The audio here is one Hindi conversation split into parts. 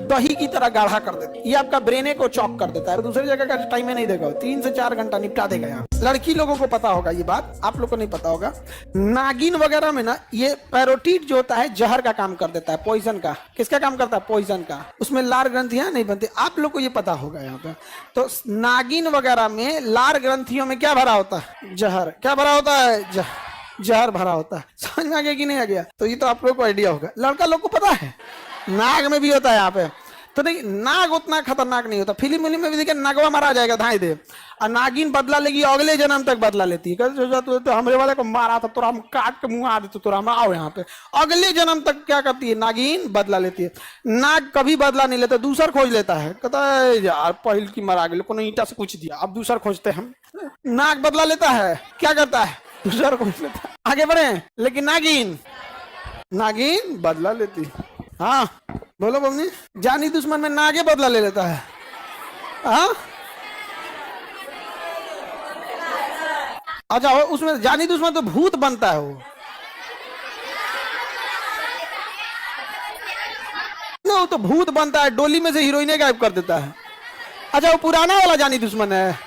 दही की तरह गाढ़ा कर देता है, ये आपका ब्रेने को चॉक कर देता है, दूसरी जगह का टाइम नहीं देगा, 3 से 4 घंटा निपटा देगा। यहाँ लड़की लोगों को पता होगा ये बात, आप लोग को नहीं पता होगा। नागिन वगैरह में ना ये पैरोटीट जो होता है जहर का काम कर देता है, पॉइजन का। किसका काम करता है? पॉइजन का। उसमें लार ग्रंथियां नहीं बनती, आप लोग को ये पता होगा। यहाँ पे तो नागिन वगैरह में लार ग्रंथियों में क्या भरा होता है? जहर। क्या भरा होता है? जहर भरा होता है। समझ में आ गया कि नहीं आ गया? तो ये तो आप लोग को आइडिया होगा। लड़का लोग को पता है नाग में भी होता है यहाँ पे। तो नहीं, नाग उतना खतरनाक नहीं होता। फिल्म में भी देखिए नागवा मारा जाएगा धाई दे, और नागिन बदला लेगी, अगले जन्म तक बदला लेती है। तो हमरे वाले को मारा था, तोरा हम काट के मुंह आ देते, तोरा हम आओ यहाँ पे। अगले जन्म तक क्या करती है? नागिन बदला लेती है। नाग कभी बदला नहीं लेता, दूसर खोज लेता है। कहता है यार पहल की मरा गई, कोनो ईंटा से कुछ दिया, अब दूसर खोजते हम। नाग बदला लेता है, क्या करता है? दूसर खोज लेता है। आगे बढ़े। लेकिन नागिन बदला लेती। हाँ बोलो बमनी। जानी दुश्मन में नागे बदला ले लेता है। हाँ अच्छा, उसमें जानी दुश्मन तो भूत बनता है वो तो भूत बनता है, डोली में से हीरोइने गायब कर देता है। अच्छा वो पुराना वाला जानी दुश्मन है,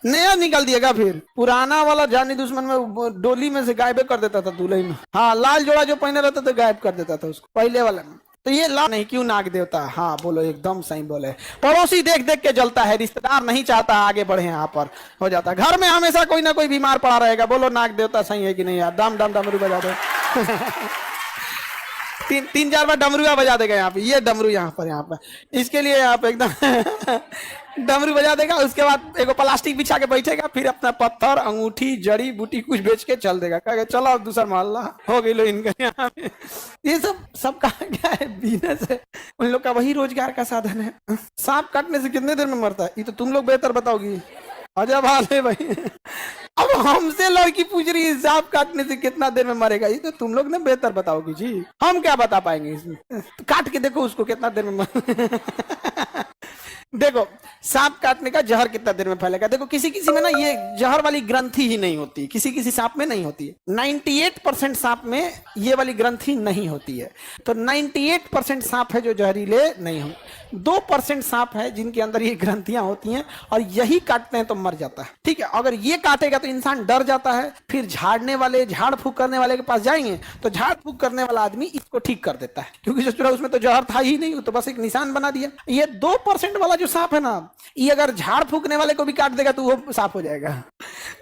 नया निकल दिएगा फिर। पुराना वाला जानी दुश्मन में डोली में से गायब कर देता था दूल्हे में। हाँ लाल जोड़ा जो पहने रहता था गायब कर देता था उसको, पहले वाला में। तो ये ला नहीं, क्यों नाग देवता? हाँ बोलो, एकदम सही बोले। पड़ोसी देख देख के जलता है, रिश्तेदार नहीं चाहता आगे बढ़े, यहाँ पर हो जाता है। घर में हमेशा कोई ना कोई बीमार पड़ा रहेगा। बोलो नाग देवता सही है कि नहीं यार? डम डम डमरू बजा दो। तीन चार बार डमरुआ बजा देगा यहाँ पे। ये डमरू यहाँ पर इसके लिए यहाँ पे एकदम डमरू बजा देगा। उसके बाद एक प्लास्टिक बिछा के बैठेगा, फिर अपना पत्थर अंगूठी जड़ी बूटी कुछ बेच के चल देगा। कहेगा चलो अब दूसरा मोहल्ला हो गई लो इनका यहाँ पे। ये सब का क्या है? बिजनेस है उन लोग का, वही रोजगार का साधन है। सांप काटने से कितने देर में मरता है ये तो तुम लोग बेहतर बताओगी। अजब हाल है भाई। अब हमसे लड़की पूछ रही है सांप काटने से कितना देर में मरेगा, ये तो तुम लोग ने बेहतर बताओगी जी, हम क्या बता पाएंगे इसमें। तो काट के देखो उसको कितना देर में देखो सांप काटने का जहर कितना देर में फैलेगा। देखो किसी किसी में ना ये जहर वाली ग्रंथि ही नहीं होती, किसी किसी सांप में नहीं होती है। 98% सांप में ये वाली ग्रंथि नहीं होती है। तो 98% सांप है जो जहरीले नहीं हो। 2% सांप है जिनके अंदर ये ग्रंथियां होती हैं और यही काटते हैं तो मर जाता है। ठीक है, अगर ये काटेगा तो इंसान डर जाता है, फिर झाड़ने वाले झाड़ फूक करने वाले के पास जाएंगे तो झाड़ फूक करने वाला आदमी इसको ठीक कर देता है, क्योंकि उसमें तो जहर था ही नहीं, तो बस एक निशान बना दिया। ये 2% वाला जो सांप है ना, ये अगर झाड़ फूकने वाले को भी काट देगा तो वो साफ हो जाएगा।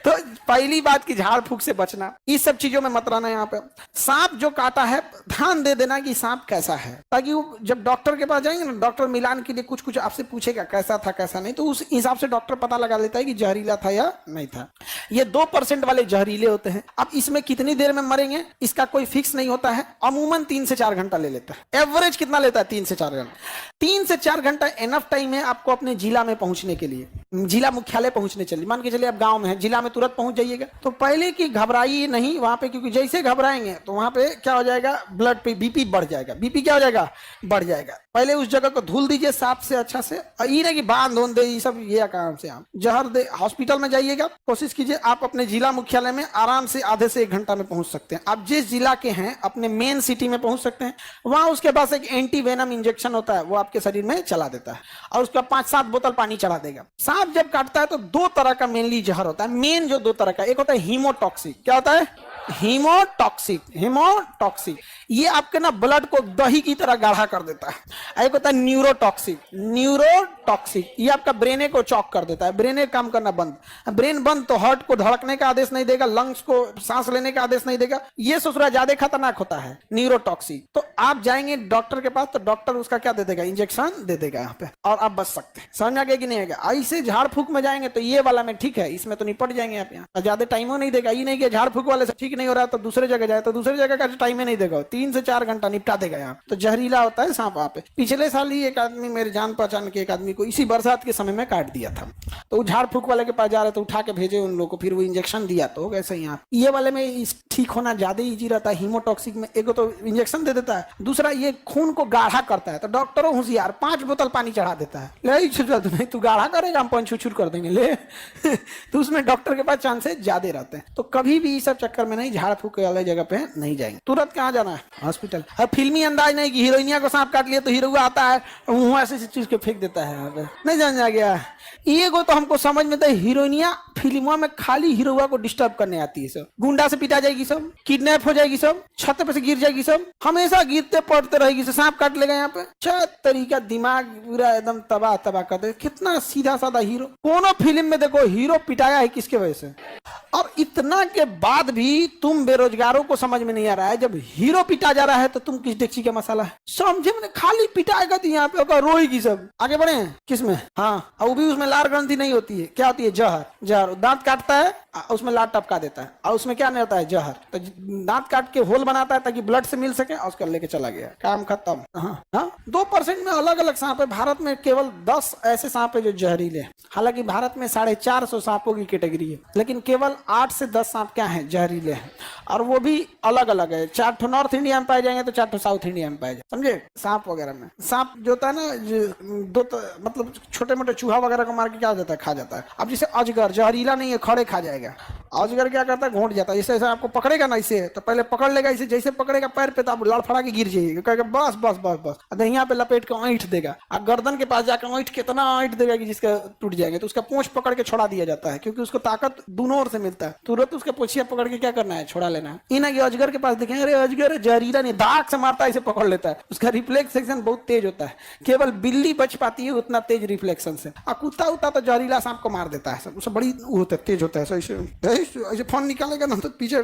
तो पहली बात की झाड़ फूक से बचना, इस सब चीजों में मत रहना। यहाँ पे सांप जो काटा है ध्यान दे देना कि सांप कैसा है, ताकि वो जब डॉक्टर के पास जाएंगे ना, डॉक्टर मिलान के लिए कुछ कुछ आपसे पूछेगा कैसा था कैसा नहीं, तो उस हिसाब से डॉक्टर पता लगा लेता है कि जहरीला था या नहीं था। ये 2% वाले जहरीले होते हैं। अब इसमें कितनी देर में मरेंगे इसका कोई फिक्स नहीं होता है, अमूमन 3 से 4 घंटा ले लेता है। एवरेज कितना लेता है? 3 से 4 घंटा। 3 से 4 घंटा एनफ टाइम है आपको अपने जिला में पहुंचने के लिए, जिला मुख्यालय पहुंचने चलिए। मान के चलिए आप गांव में है, जिला में तुरंत पहुंच जाइएगा। तो पहले की घबराइए नहीं वहां पे, क्योंकि जैसे घबराएंगे तो वहां पे क्या हो जाएगा, ब्लड पे बीपी बढ़ जाएगा। बीपी क्या हो जाएगा? बढ़ जाएगा। पहले उस जगह को धुल दीजिए साफ से अच्छा से, ये नहीं कि बांध धोन दे ये सब, ये काम से आप जहर दे। हॉस्पिटल में जाइएगा, कोशिश कीजिए आप अपने जिला मुख्यालय में आराम से आधे से 1 घंटा में पहुंच सकते हैं। आप जिस जिला के हैं अपने मेन सिटी में पहुंच सकते हैं। वहां उसके पास एक एंटी वेनम इंजेक्शन होता है, वो आपके शरीर में चला देता है और उसका 5-7 बोतल पानी चढ़ा देगा। सांप जब काटता है तो 2 तरह का मेनली जहर होता है। मेन जो 2 तरह का, एक होता है हीमोटॉक्सिक। क्या होता है? हीमोटॉक्सिक। ये आपके ना ब्लड को दही की तरह गाढ़ा कर देता है। एक होता है न्यूरोटॉक्सिक। ये आपका ब्रेने को चॉक कर देता है, ब्रेने काम करना बंद। ब्रेन बंद तो हार्ट को धड़कने का आदेश नहीं देगा, लंग्स को सांस लेने का आदेश नहीं देगा। ये ससुरा ज्यादा खतरनाक होता है न्यूरोटॉक्सिक। तो आप जाएंगे डॉक्टर के पास तो डॉक्टर उसका क्या दे देगा? इंजेक्शन दे देगा यहाँ पे, और आप बच सकते हैं। समझ आ गया कि नहीं आएगा? ऐसे झाड़ फूक में जाएंगे तो ये वाला में ठीक है, इसमें तो निपट जाएंगे आप। यहाँ ज्यादा टाइम नहीं देगा। ये नहीं कि झाड़ फूक वाले से ठीक नहीं हो रहा तो दूसरे जगह जाए, तो दूसरे जगह का टाइम ही नहीं देगा, 3 से 4 घंटा निपटा देगा। यहाँ तो जहरीला होता है सांप। वहां पे पिछले साल ही एक आदमी, मेरे जान पहचान के एक आदमी को इसी बरसात के समय में काट दिया था। तो वो झाड़ फूक वाले के पास जा रहे तो उठा के भेजे उन लोग को, फिर वो इंजेक्शन दिया। तो वैसे यहाँ ये वाले में ठीक होना ज्यादा इजी रहता है। हीमोटॉक्सिक में एक तो इंजेक्शन दे देता है, दूसरा ये खून को गाढ़ा करता है। तो डॉक्टरों होशियार 5 बोतल पानी चढ़ा देता है। नहीं तू गाढ़ा करेगा, हम पंचुचुर कर देंगे ले। तो उसमें डॉक्टर के पास चांसेस ज्यादा रहते हैं। तो कभी भी इस सब चक्कर में नहीं नहीं, झाड़ फूक वाले जगह पे नहीं जाएंगे, तुरंत कहाँ जाना है, हॉस्पिटल। अब फिल्मी अंदाज नहीं कि हीरोइनिया को सांप काट लिया तो हीरो आता है मुंह ऐसी चीज के फेंक देता है, नहीं जान जा गया। ये को तो हमको समझ में था, हीरोइनिया फिल्मों में खाली हीरोआ को डिस्टर्ब करने आती है सब, गुंडा से पिटा जाएगी सब, किडनैप हो जाएगी सब, छत पे से गिर जाएगी सब, हमेशा गिरते पड़ते रहेगी, सांप काट लेगा यहाँ पे। अच्छा तरीका, दिमाग पूरा एकदम तबाह तबाह कर दे। कितना सीधा साधा हीरो, कोनो फिल्म में देखो हीरो पिटाया है किसके वजह से। और इतना के बाद भी तुम बेरोजगारों को समझ में नहीं आ रहा है, जब हीरो पिटा जा रहा है तो तुम किस डेक्ची का मसाला है, समझे मैंने, खाली पिटाएगा तो यहाँ पे रोएगी सब। आगे बढ़े किसमें, हाँ, और भी उसमें लार ग्रंथि नहीं होती है, क्या होती है, जहर। जहर दांत काटता है, उसमें लार टपका देता है, और उसमें क्या नहीं होता है, जहर। तो दांत काट के होल बनाता है ताकि ब्लड से मिल सके, और उसका लेके चला गया, काम खत्म। हाँ 2% में अलग अलग सांप है, भारत में केवल 10 ऐसे सांप है जो जहरीले हैं। हालांकि भारत में 450 सांपों की कैटेगरी है, लेकिन केवल 8 से 10 सांप क्या है, जहरीले हैं, और वो भी अलग अलग है। 4 ठो नॉर्थ इंडिया में पाए जाएंगे तो 4 ठो साउथ इंडिया में पाए जाएंगे, समझे। सांप वगैरह में सांप जो होता है ना, मतलब छोटे मोटे चूहा वगैरह को मार के क्या हो जाता है, खा जाता है। अब जैसे अजगर जहरीला नहीं है, खड़े खा जाएगा। अजगर क्या करता है, घोंट जाता है, जैसे आपको पकड़ेगा ना इसे, तो पहले पकड़ लेगा इसे, जैसे पकड़ेगा पैर पे तो आप लड़फड़ा के गिर जाइएगा, कहेगा बस बस बस बस, यहाँ पे लपेट के ऐंठ देगा, और गर्दन के पास जाकर ऐंठ कितना ऐंठ देगा कि जिसका टूट जाएंगे, तो उसका पूंछ पकड़ के छोड़ा दिया जाता है, क्योंकि उसको ताकत दोनों ओर से मिलता है। तुरंत उसका पूछिया पकड़ के क्या करना है, छोड़ा लेना है। इन अजगर के पास देखें, अरे अजगर जहरीला नहीं, दाग से मारता है, इसे पकड़ लेता है, उसका रिफ्लेक्शन बहुत तेज होता है, केवल बिल्ली बच पाती है उतना तेज रिफ्लेक्शन से। और कुत्ता उता तो जहरीला सांप को मार देता है, उससे बड़ी होता है, तेज होता है, ऐसे फोन निकालेगा ना तो पीछे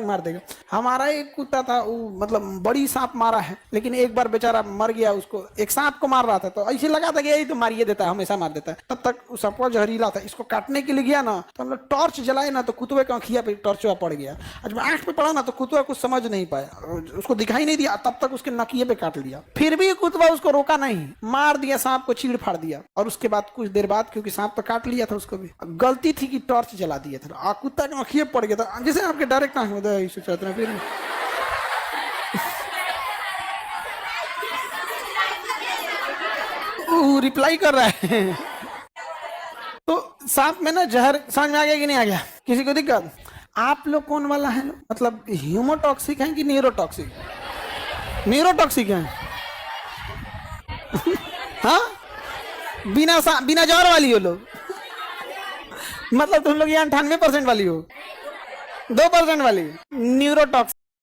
मार देगा। हमारा एक कुत्ता था, वो मतलब बड़ी सांप मारा है, लेकिन एक बार बेचारा मर गया, उसको एक सांप को मार रहा था, तो ऐसे लगा था कि यही तो मारिए देता है, हमेशा मार देता है। तब तक सांप जहरीला था, इसको काटने के लिए गया ना, तो हम लोग टॉर्च जलाए ना, तो कुतवे का आँखिया पे टॉर्चवा पड़ गया। जब आंख पे पड़ा ना तो कुतवा कुछ समझ नहीं पाया, उसको दिखाई नहीं दिया, तब तक उसके नकिए पे काट लिया। फिर भी कुतवा उसको रोका नहीं, मार दिया, सांप को चीड़ फाड़ दिया। और उसके बाद कुछ देर बाद, क्योंकि सांप तो काट लिया था उसको भी, गलती थी कि टॉर्च जला दिया था, कुत्ता के आँखिए पड़ गया था, जैसे आपके डायरेक्ट आंख में फिर रिप्लाई कर रहा है। तो सांप में ना जहर समझ में आ गया कि नहीं आ गया, किसी को दिक्कत। आप लोग कौन वाला है, मतलब ह्यूमोटॉक्सिक है कि न्यूरोटॉक्सिक, न्यूरोटॉक्सिक है। हाँ, बिना जहर वाली हो लोग, मतलब तुम लोग ये 98% वाली हो, 2% वाली न्यूरोटॉक्सिक।